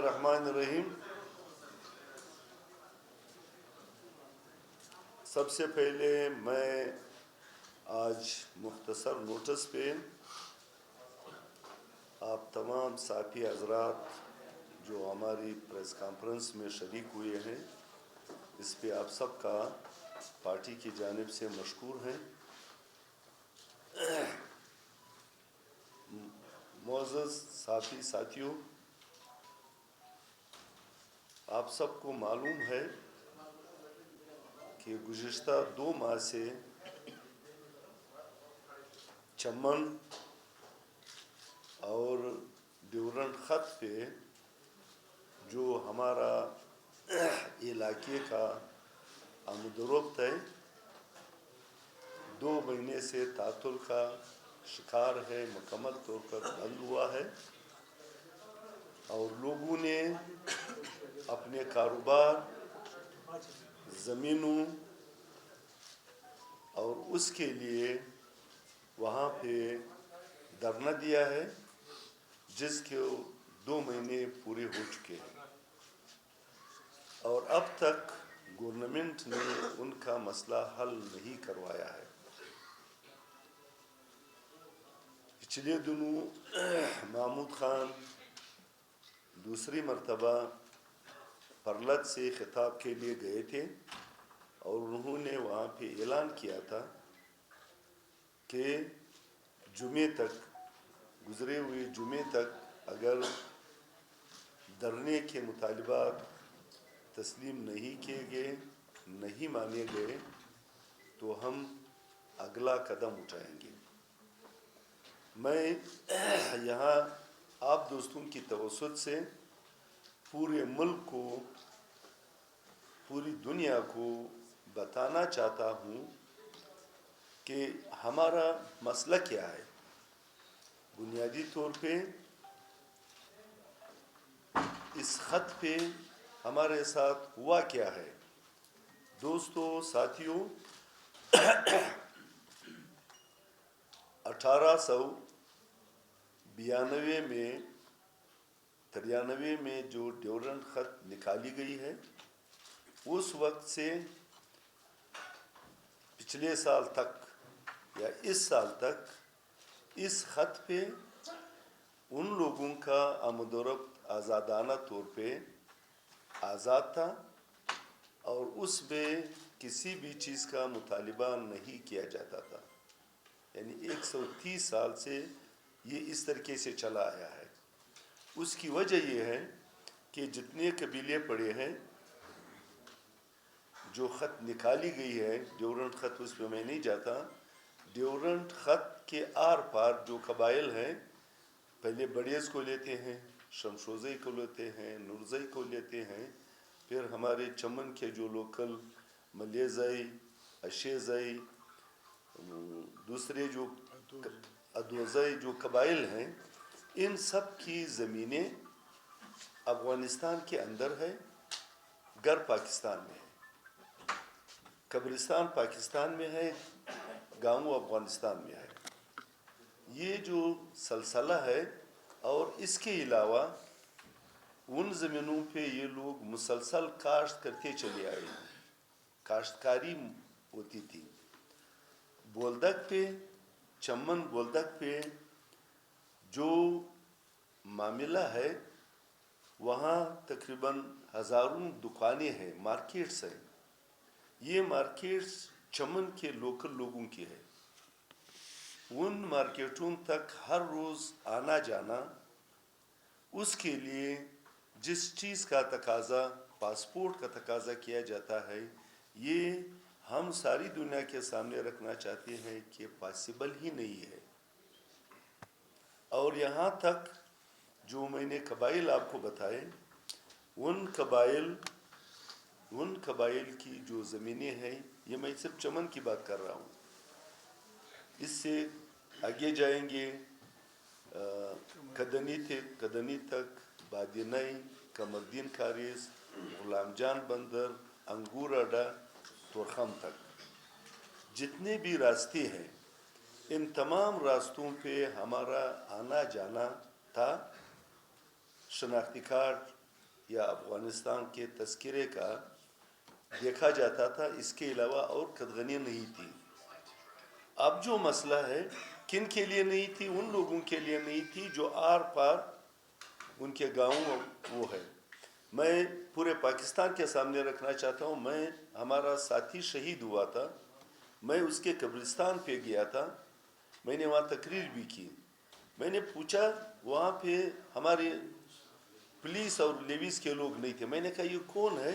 बिस्मिल्लाहिर्रहमानिर्रहीम। सबसे पहले मैं आज मुख्तसर नोटिस पे आप तमाम साथी हजरात जो हमारी प्रेस कॉन्फ्रेंस में शरीक हुए हैं, इस पे आप सबका पार्टी की जानिब से मशकूर हैं। मोअज़्ज़ज़ साथियों, आप सबको मालूम है कि गुज़िश्ता 2 माह से चमन और ड्यूरंट ख़त पे जो हमारा इलाके का आमदोरफ्त है, 2 महीने से तातुल का शिकार है, मुकम्मल तौर पर बंद हुआ है और लोगों ने अपने कारोबार, ज़मीनों और उसके लिए वहाँ पे धरना दिया है, जिसके 2 महीने पूरे हो चुके हैं और अब तक गवर्नमेंट ने उनका मसला हल नहीं करवाया है। पिछले दिनों महमूद खान दूसरी मर्तबा परलत से खिताब के लिए गए थे और उन्होंने वहाँ पे ऐलान किया था कि जुमे तक, गुज़रे हुए जुमे तक अगर धरने के मुतालिबात तस्लीम नहीं किए गए, नहीं माने गए, तो हम अगला कदम उठाएंगे। मैं यहाँ आप दोस्तों की तवज्जुह से पूरे मुल्क को, पूरी दुनिया को बताना चाहता हूँ कि हमारा मसला क्या है। बुनियादी तौर पे इस ख़त पे हमारे साथ हुआ क्या है। दोस्तों, साथियों, 1892 में जो ड्यूरंट ख़त निकाली गई है, उस वक्त से पिछले साल तक या इस साल तक इस ख़त पे उन लोगों का आमदोरफ्त आज़ादाना तौर पे आज़ाद था और उसमें किसी भी चीज़ का मुतालिबा नहीं किया जाता था। यानी 130 साल से ये इस तरीके से चला आया है। उसकी वजह ये है कि जितने कबीले पड़े हैं, जो ख़त निकाली गई है, ड्यूरंट ख़त, उस पर मैं नहीं जाता। ड्यूरंट ख़त के आर पार जो कबाइल हैं, पहले बड़ेज़ को लेते हैं, शमशोज़ई को लेते हैं, नूरज़ई को लेते हैं, फिर हमारे चमन के जो लोकल मलेज़ई, अशेज़ई, दूसरे जो अदोज़ई जो कबाइल हैं, इन सब की ज़मीनें अफ़गानिस्तान के अंदर है, घर पाकिस्तान में है, कब्रिस्तान पाकिस्तान में है, गाँव अफ़गानिस्तान में है। ये जो सलसला है और इसके अलावा उन ज़मीनों पे ये लोग मुसलसल काश्त करते चले आए हैं, काश्तकारी होती थी। बोलदक पे, चमन बोलदक पे जो मामला है, वहाँ तकरीबन हज़ारों दुकानें हैं, मार्केट्स हैं। ये मार्केट्स चमन के लोकल लोगों की है। उन मार्केटों तक हर रोज़ आना जाना, उसके लिए जिस चीज़ का तकाज़ा, पासपोर्ट का तकाज़ा किया जाता है, ये हम सारी दुनिया के सामने रखना चाहते हैं कि पॉसिबल ही नहीं है। और यहाँ तक जो मैंने कबाइल आपको बताए, उन कबाइल की जो ज़मीनें हैं, ये मैं सिर्फ चमन की बात कर रहा हूँ। इससे आगे जाएंगे कदनी तक, बादिनई, कमरदीन कारिस, गुलामजान बंदर, अंगूर अड्डा, तोरखम तक जितने भी रास्ते हैं, इन तमाम रास्तों पे हमारा आना जाना था। शनाख्ती कार्ड या अफ़गानिस्तान के तस्करे का देखा जाता था, इसके अलावा और कदगनी नहीं थी। अब जो मसला है किन के लिए नहीं थी? उन लोगों के लिए नहीं थी जो आर पार उनके गाँव वो है। मैं पूरे पाकिस्तान के सामने रखना चाहता हूँ, मैं हमारा साथी शहीद हुआ था, मैं उसके कब्रिस्तान पे गया था, मैंने वहाँ तकरीर भी की। मैंने पूछा, वहाँ पे हमारे पुलिस और लेविस के लोग नहीं थे। मैंने कहा ये कौन है?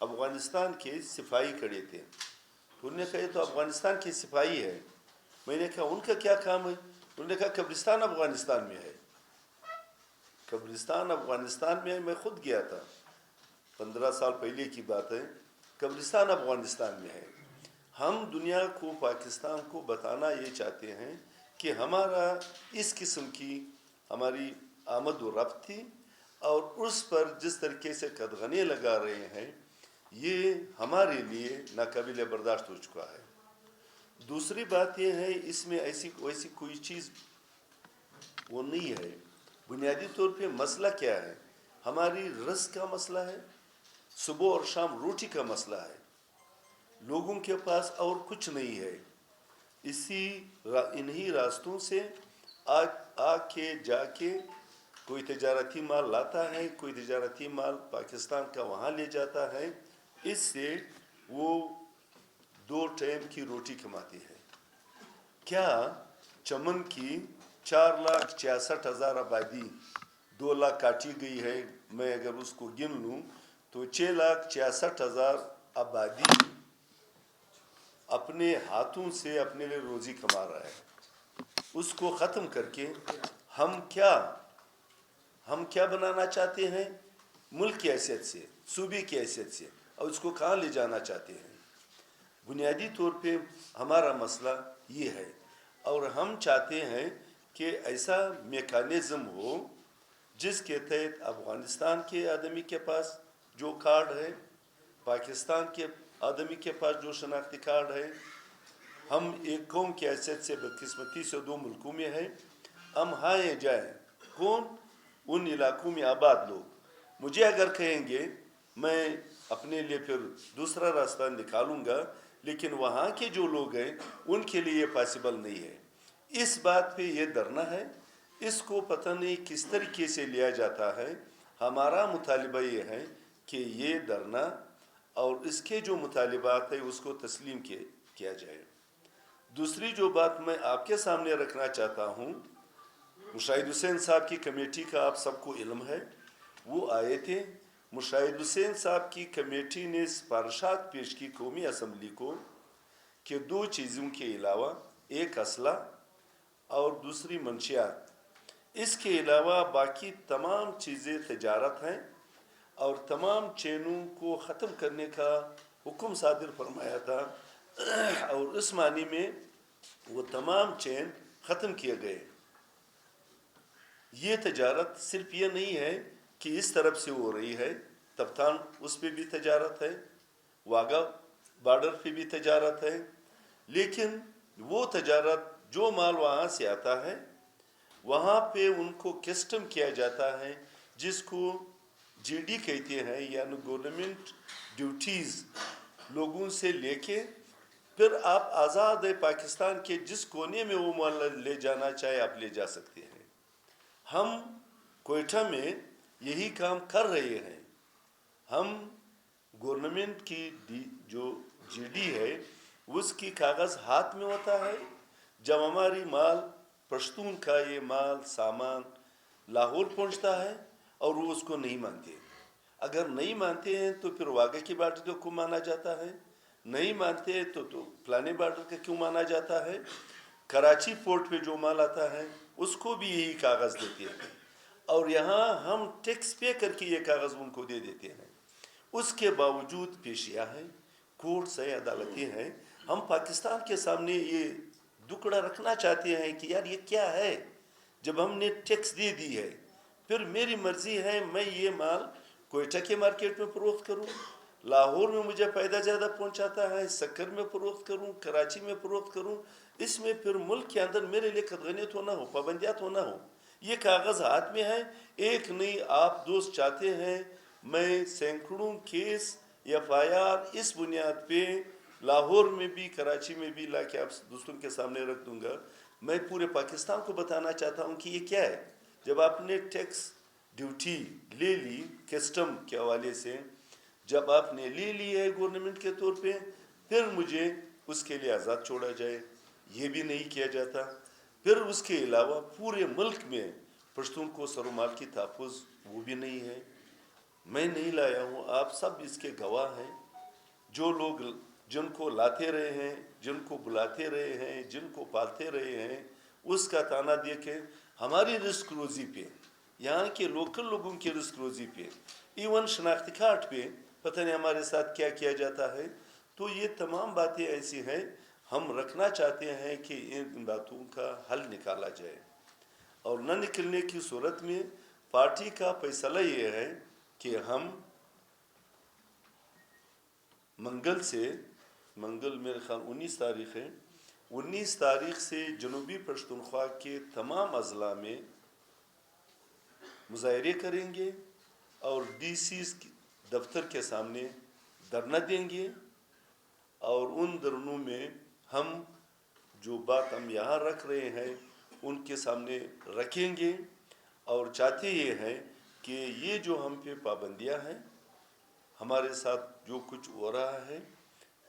अफ़गानिस्तान के सिपाही खड़े थे। उन्होंने कहा तो अफ़गानिस्तान के सिपाही है। मैंने कहा उनका क्या काम है? उन्होंने कहा कब्रिस्तान अफ़गानिस्तान में है। कब्रिस्तान अफ़गानिस्तान में है, मैं खुद गया था, 15 साल पहले की बात है। कब्रिस्तान अफ़गानिस्तान में है। हम दुनिया को, पाकिस्तान को बताना ये चाहते हैं कि हमारा इस किस्म की हमारी आमद व रफ्त थी, और उस पर जिस तरीके से कदगने लगा रहे हैं ये हमारे लिए नाकाबिल बर्दाश्त हो चुका है। दूसरी बात यह है, इसमें ऐसी वैसी कोई चीज़ वो नहीं है। बुनियादी तौर पे मसला क्या है? हमारी रज़्क़ का मसला है, सुबह और शाम रोटी का मसला है। लोगों के पास और कुछ नहीं है। इन्हीं रास्तों से आके जाके कोई तजारती माल लाता है, कोई तजारती माल पाकिस्तान का वहाँ ले जाता है। इससे वो 2 टाइम की रोटी कमाती है। क्या चमन की 4,66,000 आबादी 2 लाख काटी गई है, मैं अगर उसको गिन लूँ तो 6,66,000 आबादी अपने हाथों से अपने लिए रोज़ी कमा रहा है। उसको ख़त्म करके हम क्या बनाना चाहते हैं? मुल्क की हैसियत से, सूबे की हैसियत से, और उसको कहाँ ले जाना चाहते हैं? बुनियादी तौर पे हमारा मसला ये है, और हम चाहते हैं कि ऐसा मेकानिज़म हो जिसके तहत अफ़गानिस्तान के आदमी के पास जो कार्ड है, पाकिस्तान के आदमी के पास जो शनाख्ती कार्ड है, हम एक कौम की हैसियत से बदकिस्मती से 2 मुल्कों में हैं। हम हाए जाएँ कौन? उन इलाकों में आबाद लोग। मुझे अगर कहेंगे मैं अपने लिए फिर दूसरा रास्ता निकालूंगा, लेकिन वहाँ के जो लोग हैं उनके लिए ये पॉसिबल नहीं है। इस बात पे ये डरना है। इसको पता नहीं किस तरीके से लिया जाता है। हमारा मुतालिबा ये है कि ये डरना और इसके जो मुतालिबात है उसको तस्लीम किया जाए। दूसरी जो बात मैं आपके सामने रखना चाहता हूँ, मुशाहिद हुसैन साहब की कमेटी का आप सबको इल्म है, वो आए थे। मुशाहिद हुसैन साहब की कमेटी ने सिफारिशात पेश की कौमी असम्बली को कि 2 चीज़ों के अलावा, एक असला और दूसरी मंशियात, इसके अलावा बाकी तमाम चीज़ें तजारत हैं, और तमाम चैनों को ख़त्म करने का हुक्म सादिर फरमाया था। और इस मानी में वो तमाम चैन ख़त्म किए गए। ये तजारत सिर्फ ये नहीं है कि इस तरफ से हो रही है, तफ्तान उस पर भी तजारत है, वागा बॉर्डर पे भी तजारत है, लेकिन वो तजारत जो माल वहाँ से आता है वहाँ पे उनको कस्टम किया जाता है, जिसको जीडी कहते हैं, यानी गवर्नमेंट ड्यूटीज़ लोगों से लेके फिर आप आज़ाद पाकिस्तान के जिस कोने में वो माल ले जाना चाहे आप ले जा सकते हैं। हम कोयटा में यही काम कर रहे हैं। हम गवर्नमेंट की जो जीडी है उसकी कागज़ हाथ में होता है। जब हमारी माल पश्तून का ये माल सामान लाहौर पहुंचता है और वो उसको नहीं मानते। अगर नहीं मानते हैं तो फिर वाघा की बार्डर को माना जाता है, नहीं मानते हैं तो फलाने बार्डर का क्यों माना जाता है। कराची पोर्ट पे जो माल आता है उसको भी यही कागज़ देते हैं, और यहाँ हम टैक्स पे करके ये कागज़ उनको दे देते हैं। उसके बावजूद पेशियाँ हैं, कोर्ट्स हैं, अदालतें हैं। हम पाकिस्तान के सामने ये दुकड़ा रखना चाहते हैं कि यार ये क्या है। जब हमने टैक्स दे दी है, फिर मेरी मर्ज़ी है मैं ये माल कोयटा के मार्केट में फ़रोख्त करूँ, लाहौर में मुझे फ़ायदा ज़्यादा पहुँचाता है, सक्कर में फ़रोख्त करूँ, कराची में फ़रोख्त करूँ। इसमें फिर मुल्क के अंदर मेरे लिए कदगनियत होना हो, पाबंदियात होना हो। ये कागज़ हाथ में है। एक नहीं, आप दोस्त चाहते हैं मैं सैकड़ों केस FIR इस बुनियाद पे लाहौर में भी कराची में भी लाके आप दोस्तों के सामने रख दूंगा। मैं पूरे पाकिस्तान को बताना चाहता हूँ कि ये क्या है। जब आपने टैक्स ड्यूटी ले ली कस्टम के हवाले से, जब आपने ले ली है गवर्नमेंट के तौर पे, फिर मुझे उसके लिए आज़ाद छोड़ा जाए, ये भी नहीं किया जाता। फिर उसके अलावा पूरे मुल्क में पश्तून को सरोमाल की तहफ़्फ़ुज़ वो भी नहीं है। मैं नहीं लाया हूँ, आप सब इसके गवाह हैं। जो लोग जिनको लाते रहे हैं, जिनको बुलाते रहे हैं, जिनको पालते रहे हैं, उसका ताना देखें। हमारी रिस्क रोज़ी पे, यहाँ के लोकल लोगों की रिस्क रोज़ी पे, इवन शनाख्ती कार्ड पे पता नहीं हमारे साथ क्या किया जाता है। तो ये तमाम बातें ऐसी हैं, हम रखना चाहते हैं कि इन बातों का हल निकाला जाए। और न निकलने की सूरत में पार्टी का फैसला ये है कि हम मंगल मेरे ख्याल 19 तारीख़ है, 19 तारीख़ से जनूबी पश्तूनख्वा के तमाम अज़ला में मुज़ाहरे करेंगे और DC दफ्तर के सामने धरना देंगे। और उन धरनों में हम जो बात हम यहाँ रख रहे हैं उनके सामने रखेंगे और चाहते ये हैं कि ये जो हम पे पाबंदियाँ हैं, हमारे साथ जो कुछ हो रहा है,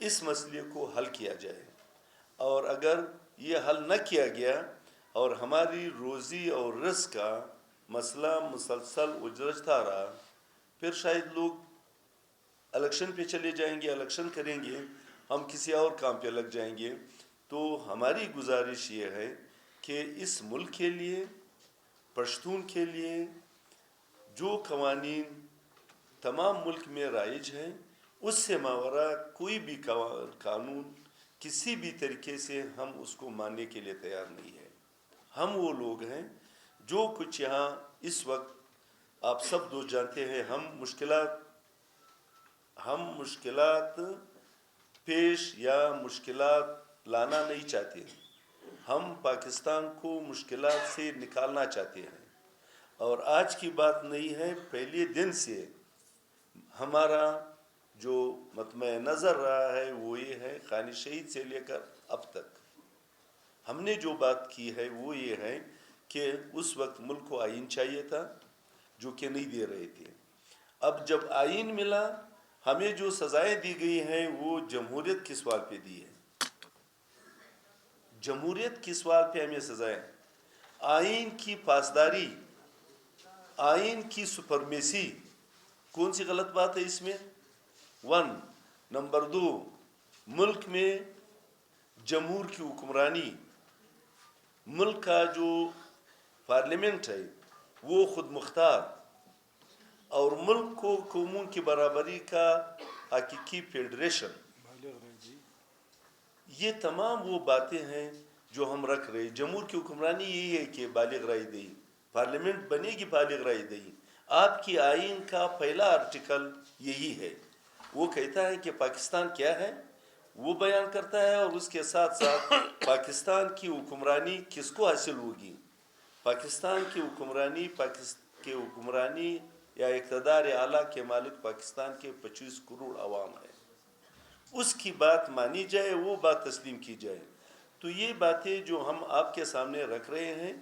इस मसले को हल किया जाए। और अगर ये हल न किया गया और हमारी रोज़ी और रिस्क का मसला मुसलसल उलझता रहा, फिर शायद लोग इलेक्शन पे चले जाएंगे, इलेक्शन करेंगे, हम किसी और काम पे लग जाएंगे। तो हमारी गुजारिश ये है कि इस मुल्क के लिए, पश्तून के लिए जो कवानीन तमाम मुल्क में राइज हैं, उससे मावरा कोई भी कानून किसी भी तरीके से हम उसको मानने के लिए तैयार नहीं है। हम वो लोग हैं जो कुछ यहाँ इस वक्त आप सब दोस्त जानते हैं, हम मुश्किलात पेश या मुश्किलात लाना नहीं चाहते। हम पाकिस्तान को मुश्किलात से निकालना चाहते हैं। और आज की बात नहीं है, पहले दिन से हमारा जो मतमे नज़र रहा है वो ये है, खानी शहीद से लेकर अब तक हमने जो बात की है वो ये है कि उस वक्त मुल्क को आइन चाहिए था, जो कि नहीं दे रहे थे। अब जब आइन मिला, हमें जो सज़ाएं दी गई हैं वो जमहूरियत के सवाल पे दी है। जमहूरियत के सवाल पे हमें सज़ाएं, आइन की पासदारी, आइन की सुपरमेसी, कौन सी गलत बात है इसमें? 1 नंबर 2, मुल्क में जमहूर की हुक्मरानी, मुल्क का जो पार्लियामेंट है वो खुद मुख्तार, और मुल्क को कौमों की बराबरी का हकीकी फेडरेशन, ये तमाम वो बातें हैं जो हम रख रहे हैं। जमहूर की हुक्मरानी यही है कि बालिग राय दही, पार्लियामेंट बनेगी बालिग राय दही। आपकी आइन का पहला आर्टिकल यही है, वो कहता है कि पाकिस्तान क्या है वो बयान करता है, और उसके साथ साथ पाकिस्तान की हुक्मरानी किसको हासिल होगी। पाकिस्तान की हुक्मरानी या इक़्तिदार आला के मालिक पाकिस्तान के 25 करोड़ अवाम है, उसकी बात मानी जाए, वो बात तस्लीम की जाए। तो ये बातें जो हम आपके सामने रख रहे हैं,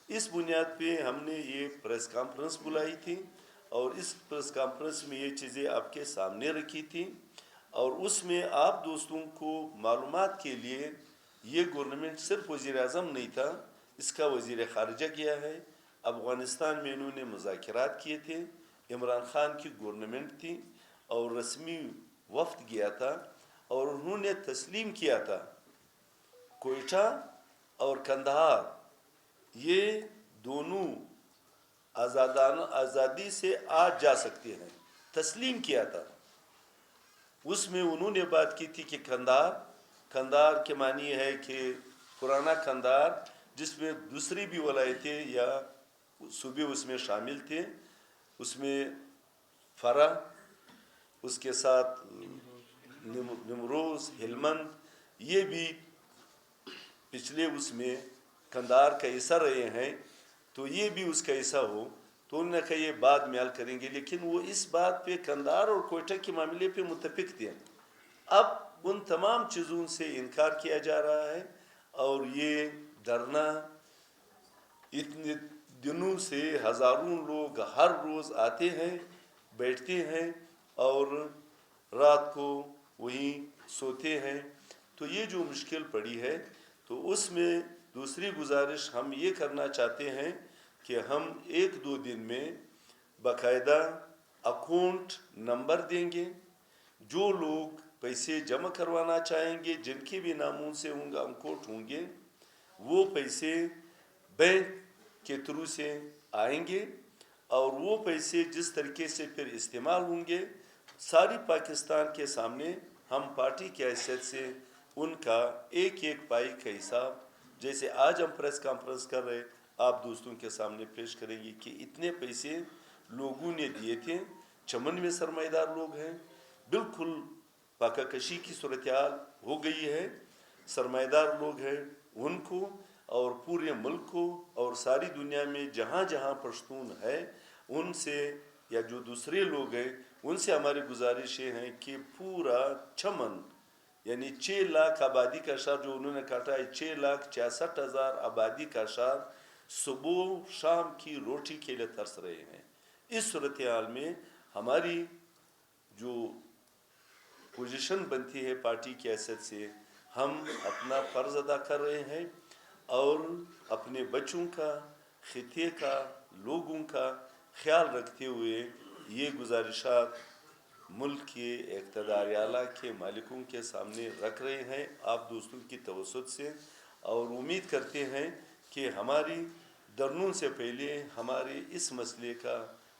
इस बुनियाद पे हमने ये प्रेस कॉन्फ्रेंस बुलाई थी, और इस प्रेस कॉन्फ्रेंस में ये चीज़ें आपके सामने रखी थी, और उसमें आप दोस्तों को मालूमात के लिए, ये गवर्नमेंट सिर्फ वज़ीर आज़म नहीं था, इसका वज़ीर ख़ारिजा किया है। अफ़ग़ानिस्तान में इन्होंने मुज़ाकरात किए थे, इमरान ख़ान की गवर्नमेंट थी और रस्मी वफ़द गया था, और उन्होंने तस्लीम किया था कोयटा और कंदहार, ये दोनों आज़ादी से आज जा सकते हैं, तस्लीम किया था। उसमें उन्होंने बात की थी कि कंदहार के मानी है कि पुराना कंदहार, जिसमें दूसरी भी वलायतें या सूबे उसमें शामिल थे, उसमें फरा, उसके साथ निमरोज़, हेलमंद, ये भी पिछले उसमें कंदहार का हिस्सा रहे हैं, तो ये भी उसका हिस्सा हो। تو انہوں نے کہا یہ بعد میں حل کریں گے، لیکن وہ اس بات پہ قندھار اور کوئٹہ کے معاملے پہ متفق تھے۔ اب ان تمام چیزوں سے انکار کیا جا رہا ہے، اور یہ دھرنا اتنے دنوں سے ہزاروں لوگ ہر روز آتے ہیں، بیٹھتے ہیں اور رات کو وہیں سوتے ہیں۔ تو یہ جو مشکل پڑی ہے، تو اس میں دوسری گزارش ہم یہ کرنا چاہتے ہیں کہ ہم 1-2 دن میں باقاعدہ اکاؤنٹ نمبر دیں گے۔ جو لوگ پیسے جمع کروانا چاہیں گے، جن کے بھی ناموں سے اکاؤنٹ ہوں گے، وہ پیسے بینک کے تھرو سے آئیں گے، اور وہ پیسے جس طریقے سے پھر استعمال ہوں گے، ساری پاکستان کے سامنے ہم پارٹی کی حیثیت سے ان کا ایک ایک پائی کا حساب، جیسے آج ہم پریس کانفرنس کر رہے، آپ دوستوں کے سامنے پیش کریں گے کہ اتنے پیسے لوگوں نے دیے تھے۔ چمن میں سرمایہ دار لوگ ہیں، بالکل پاکہ کشی کی صورتحال ہو گئی ہے، سرمایہ دار لوگ ہیں ان کو، اور پورے ملک کو اور ساری دنیا میں جہاں جہاں پشتون ہے ان سے، یا جو دوسرے لوگ ہیں ان سے ہماری گزارش یہ ہیں کہ پورا چمن، یعنی 6 لاکھ آبادی کا شہر جو انہوں نے کاٹا ہے، 6,66,000 آبادی کا شہر صبح شام کی روٹی کے لیے ترس رہے ہیں۔ اس صورتحال میں ہماری جو پوزیشن بنتی ہے پارٹی کی حیثیت سے، ہم اپنا فرض ادا کر رہے ہیں، اور اپنے بچوں کا، خطے کا، لوگوں کا خیال رکھتے ہوئے یہ گزارشات ملک کے اقتدار اعلیٰ کے مالکوں کے سامنے رکھ رہے ہیں آپ دوستوں کی توسط سے، اور امید کرتے ہیں کہ ہماری دھرنوں سے پہلے ہمارے اس مسئلے کا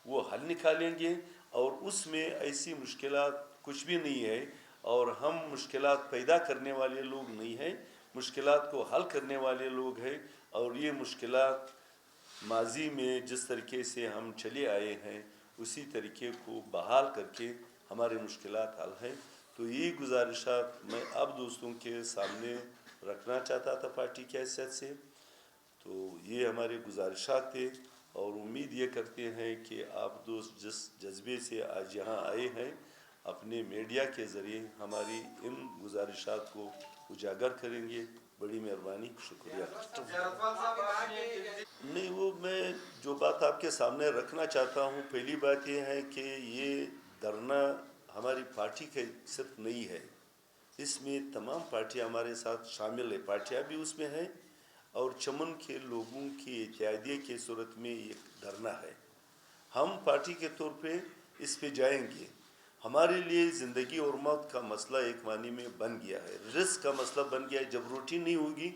وہ حل نکالیں گے، اور اس میں ایسی مشکلات کچھ بھی نہیں ہے، اور ہم مشکلات پیدا کرنے والے لوگ نہیں ہیں، مشکلات کو حل کرنے والے لوگ ہیں، اور یہ مشکلات ماضی میں جس طریقے سے ہم چلے آئے ہیں اسی طریقے کو بحال کر کے ہمارے مشکلات حل ہیں۔ تو یہ گزارشات میں آپ دوستوں کے سامنے رکھنا چاہتا تھا پارٹی کی حیثیت سے۔ تو یہ ہمارے گزارشات تھے، اور امید یہ کرتے ہیں کہ آپ دوست جس جذبے سے آج یہاں آئے ہیں، اپنے میڈیا کے ذریعے ہماری ان گزارشات کو اجاگر کریں گے۔ بڑی مہربانی، شکریہ۔ نہیں، وہ میں جو بات آپ کے سامنے رکھنا چاہتا ہوں، پہلی بات یہ ہے کہ یہ دھرنا ہماری پارٹی کا صرف نہیں ہے، اس میں تمام پارٹیاں ہمارے ساتھ شامل ہیں، پارٹیاں بھی اس میں ہیں، اور چمن کے لوگوں کی اتحادیے کی صورت میں یہ دھرنا ہے۔ ہم پارٹی کے طور پہ اس پہ جائیں گے۔ ہمارے لیے زندگی اور موت کا مسئلہ ایک معنی میں بن گیا ہے، رزق کا مسئلہ بن گیا ہے۔ جب روٹی نہیں ہوگی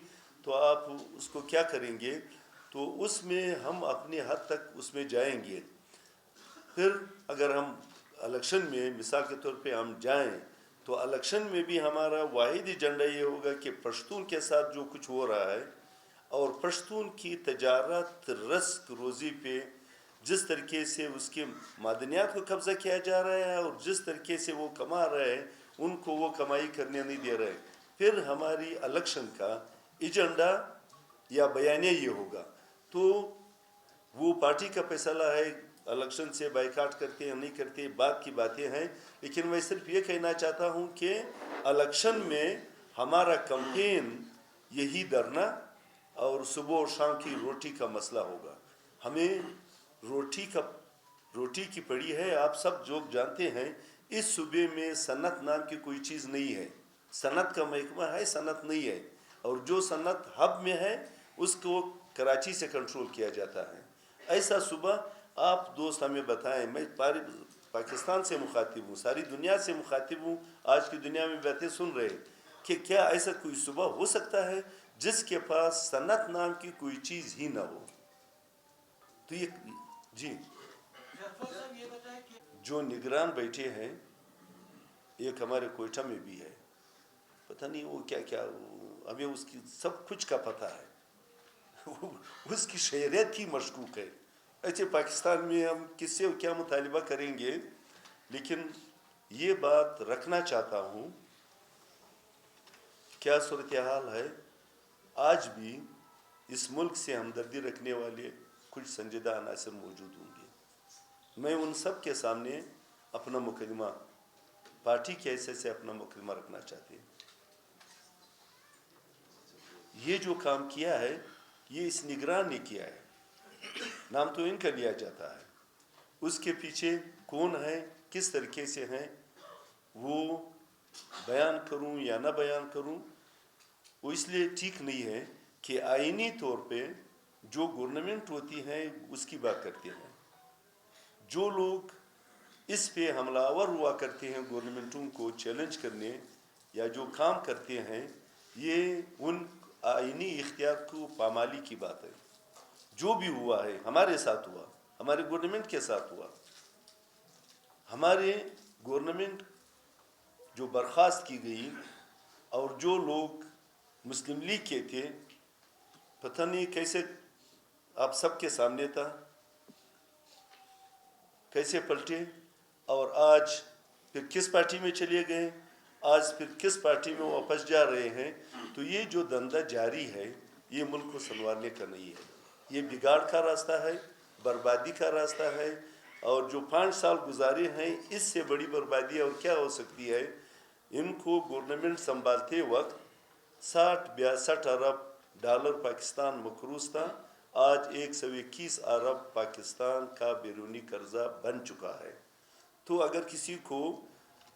تو آپ اس کو کیا کریں گے؟ تو اس میں ہم اپنے حد تک اس میں جائیں گے۔ پھر اگر ہم الیکشن میں مثال کے طور پہ ہم جائیں تو الیکشن میں بھی ہمارا واحد ایجنڈا یہ ہوگا کہ پشتون کے ساتھ جو کچھ ہو رہا ہے، اور پشتون کی تجارت رزق روزی پہ جس طریقے سے اس کے معدنیات کو قبضہ کیا جا رہا ہے، اور جس طریقے سے وہ کما رہے ہیں ان کو وہ کمائی کرنے نہیں دے رہے، پھر ہماری الیکشن کا ایجنڈا یا بیانیہ یہ ہوگا۔ تو وہ پارٹی کا فیصلہ ہے، الیکشن سے بائیکاٹ کرتے ہیں نہیں کرتے بعد کی باتیں ہیں، لیکن میں صرف یہ کہنا چاہتا ہوں کہ الیکشن میں ہمارا کمپین یہی دھرنا اور صبح اور شام کی روٹی کا مسئلہ ہوگا۔ ہمیں روٹی کی پڑی ہے، آپ سب جو جانتے ہیں اس صوبے میں صنعت نام کی کوئی چیز نہیں ہے، صنعت کا محکمہ ہے، صنعت نہیں ہے، اور جو صنعت ہب میں ہے اس کو کراچی سے کنٹرول کیا جاتا ہے۔ ایسا صوبہ آپ دوست ہمیں بتائیں، میں پاکستان سے مخاطب ہوں، ساری دنیا سے مخاطب ہوں، آج کی دنیا میں باتیں سن رہے ہیں کہ کیا ایسا کوئی صوبہ ہو سکتا ہے جس کے پاس صنعت نام کی کوئی چیز ہی نہ ہو؟ تو یہ جی جو نگران بیٹھے ہیں، ایک ہمارے کوئٹہ میں بھی ہے، پتہ نہیں وہ کیا ہمیں اس کی سب کچھ کا پتہ ہے، اس کی شہریت ہی مشکوک ہے۔ ایسے پاکستان میں ہم کس سے کیا مطالبہ کریں گے، لیکن یہ بات رکھنا چاہتا ہوں، کیا صورتحال ہے، آج بھی اس ملک سے ہمدردی رکھنے والے کچھ سنجیدہ عناصر موجود ہوں گے۔ मैं उन सब के सामने अपना मुकदमा पार्टी के हैसियत से अपना मुकदमा रखना चाहती हूँ। ये जो काम किया है ये इस निगरान ने किया है, नाम तो इनका लिया जाता है, उसके पीछे कौन है, किस तरीके से हैं, वो बयान करूं या ना बयान करूं, वो इसलिए ठीक नहीं है कि आईनी तौर पे जो गवर्नमेंट होती है उसकी बात करते हैं। जो लोग इस पे हमलावर हुआ करते हैं गवर्नमेंटों को चैलेंज करने या जो काम करते हैं, ये उन आईनी इख्तियार को पामाली की बात है। जो भी हुआ है हमारे साथ हुआ, हमारे गवर्नमेंट के साथ हुआ। हमारे गवर्नमेंट जो बर्खास्त की गई और जो लोग मुस्लिम लीग के थे, पता नहीं कैसे आप सबके सामने था, कैसे पलटे और आज फिर किस पार्टी में चले गए, आज फिर किस पार्टी में वापस जा रहे हैं। तो ये जो धंधा जारी है ये मुल्क को संवारने का नहीं है, ये बिगाड़ का रास्ता है, बर्बादी का रास्ता है। और जो 5 साल गुजारे हैं इससे बड़ी बर्बादी और क्या हो सकती है। इनको गवर्नमेंट संभालते वक्त 60-62 अरब डॉलर पाकिस्तान मकरूज था, आज 121 अरब पाकिस्तान का बैरूनी कर्जा बन चुका है। तो अगर किसी को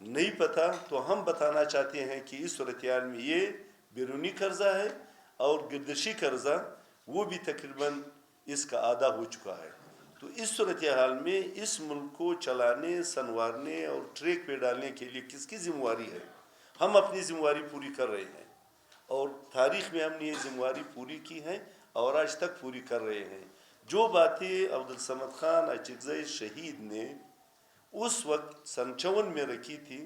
नहीं पता तो हम बताना चाहते हैं कि इस सूरत-ए-हाल में ये बैरूनी कर्जा है और गिरदशी कर्जा वो भी तकरीबन इसका आधा हो चुका है। तो इस सूरत-ए-हाल में इस मुल्क को चलाने, संवारने और ट्रैक पे डालने के लिए किसकी जिम्मेवारी है? हम अपनी जिम्मेवारी पूरी कर रहे हैं और तारीख़ में हमने ये जिम्मेवारी पूरी की है और आज तक पूरी कर रहे हैं। जो बातें अब्दुल समद खान अचकज़ई शहीद ने उस वक्त सन 54 में रखी थी,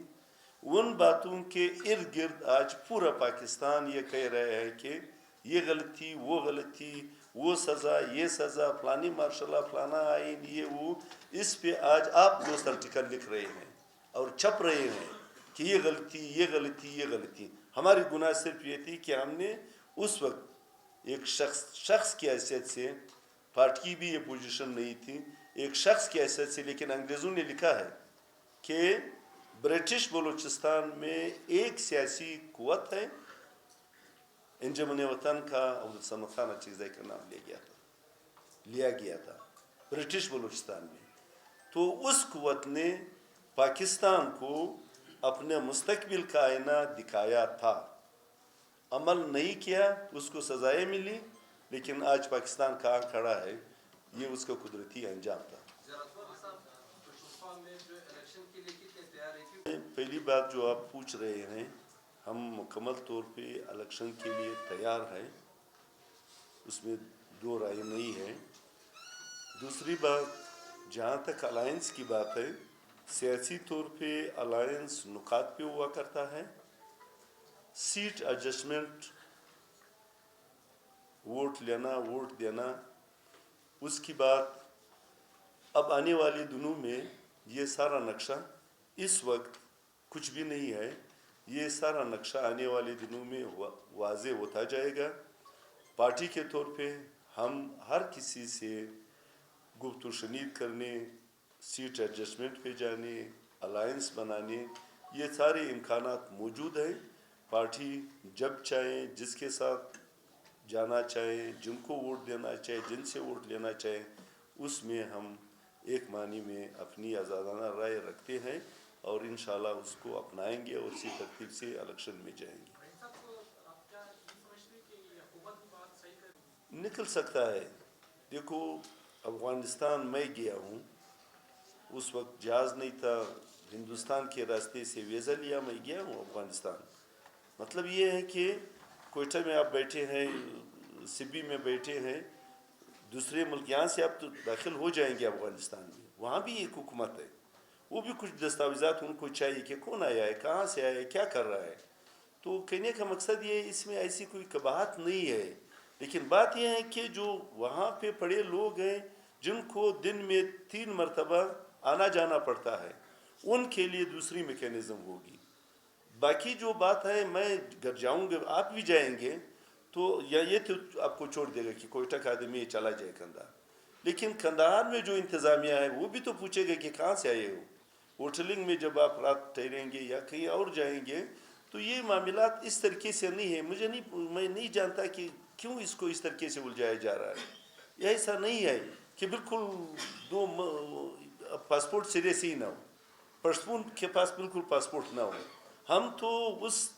उन बातों के इर्द गिर्द आज पूरा पाकिस्तान ये कह रहा है कि ये गलत थी, वो गलत थी, वो सज़ा, ये सज़ा, फलानी मार्शल फलाना आइन, ये वो। इस पे आज आप 2 आर्टिकल लिख रहे हैं और छप रहे हैं कि ये गलत थी, ये गलत थी, ये गलत थी। हमारी गुनाह सिर्फ ये थी कि हमने उस वक्त एक शख्स की हैसियत से, पार्टी की भी ये पोजीशन नहीं थी, एक शख्स की हैसियत से, लेकिन अंग्रेज़ों ने लिखा है कि ब्रिटिश बलूचिस्तान में एक सियासी कुव्वत है, इंजमन वतन का अब्दुल समद खान अचकज़ई का नाम लिया गया था ब्रिटिश बलूचिस्तान में। तो उस कुव्वत ने पाकिस्तान को अपने मुस्तकबिल का आईना दिखाया था, अमल नहीं किया, उसको सजाएं मिली, लेकिन आज पाकिस्तान कहाँ खड़ा है ये उसका कुदरती अंजाम था। पहली बात जो आप पूछ रहे हैं, हम मुकम्मल तौर पे इलेक्शन के लिए तैयार हैं, उसमें 2 राय नहीं है। दूसरी बात, जहाँ तक अलायंस की बात है, सियासी तौर पे अलायंस नुकात पे हुआ करता है, सीट एडजस्टमेंट, वोट लेना, वोट देना, उसकी बात अब आने वाले दिनों में ये सारा नक्शा, इस वक्त कुछ भी नहीं है, ये सारा नक्शा आने वाले दिनों में वाज़े होता जाएगा। पार्टी के तौर पे हम हर किसी से गुफ्तगू शनीद करने, सीट एडजस्टमेंट पे जाने, अलायंस बनाने, ये सारे इम्कानात मौजूद हैं। पार्टी जब चाहे, जिसके साथ जाना चाहे, जिनको वोट देना चाहे, जिनसे वोट लेना चाहे, उसमें हम एक मानी में अपनी आज़ादाना राय रखते हैं और इंशाल्लाह उसको अपनाएंगे और इसी तरतीब से इलेक्शन में जाएंगे। निकल सकता है। देखो, अफ़गानिस्तान मैं गया हूँ, उस वक्त जहाज़ नहीं था, हिंदुस्तान के रास्ते से वीज़ा लिया, मैं गया हूँ अफ़गानिस्तान। मतलब ये है कि कोयटा में आप बैठे हैं, सिब्बी में बैठे हैं, दूसरे मुल्क, यहाँ से आप तो दाखिल हो जाएंगे अफ़गानिस्तान में, वहाँ भी एक हुकूमत है, वो भी कुछ दस्तावेज़ात उनको चाहिए कि कौन आया है, कहाँ से आया है, क्या कर रहा है। तो कहने का मकसद ये, इसमें ऐसी कोई कबाहत नहीं है, लेकिन बात यह है कि जो वहाँ पे पड़े लोग हैं, जिनको दिन में 3 मरतबा आना जाना पड़ता है, उनके लिए दूसरी मैकेनिज़्म होगी। बाकी जो बात है, मैं घर जाऊँगा, आप भी जाएंगे, तो या ये तो आपको छोड़ देगा कि कोयटा का आदमी चला जाए कंधा। لیکن کندہار میں جو انتظامیہ ہے وہ بھی تو پوچھے گا کہ کہاں سے آئے ہو. ہوٹلنگ میں جب آپ رات ٹھہریں گے یا کہیں اور جائیں گے تو یہ معاملات اس طریقے سے نہیں ہے. میں نہیں جانتا کہ کیوں اس کو اس طریقے سے الجھایا جا رہا ہے. یہ ایسا نہیں ہے کہ بالکل دو پاسپورٹ سرے سے ہی نہ ہو, پشتون کے پاس بالکل پاسپورٹ نہ ہو. ہم تو اس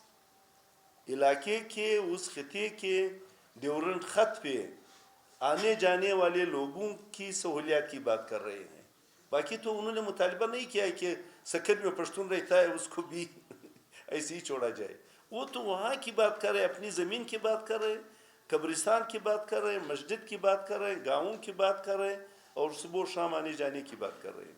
علاقے کے, اس خطے کے ڈیورنٹ خط پہ آنے جانے والے لوگوں کی سہولیات کی بات کر رہے ہیں. باقی تو انہوں نے مطالبہ نہیں کیا ہے کہ سکھر میں پشتون رہتا ہے اس کو بھی ایسے ہی چھوڑا جائے. وہ تو وہاں کی بات کر رہے, اپنی زمین کی بات کر رہے, قبرستان کی بات کر رہے ہیں, مسجد کی بات کر رہے ہیں, گاؤں کی بات کر رہے ہیں, اور صبح و شام آنے جانے کی بات کر رہے ہیں.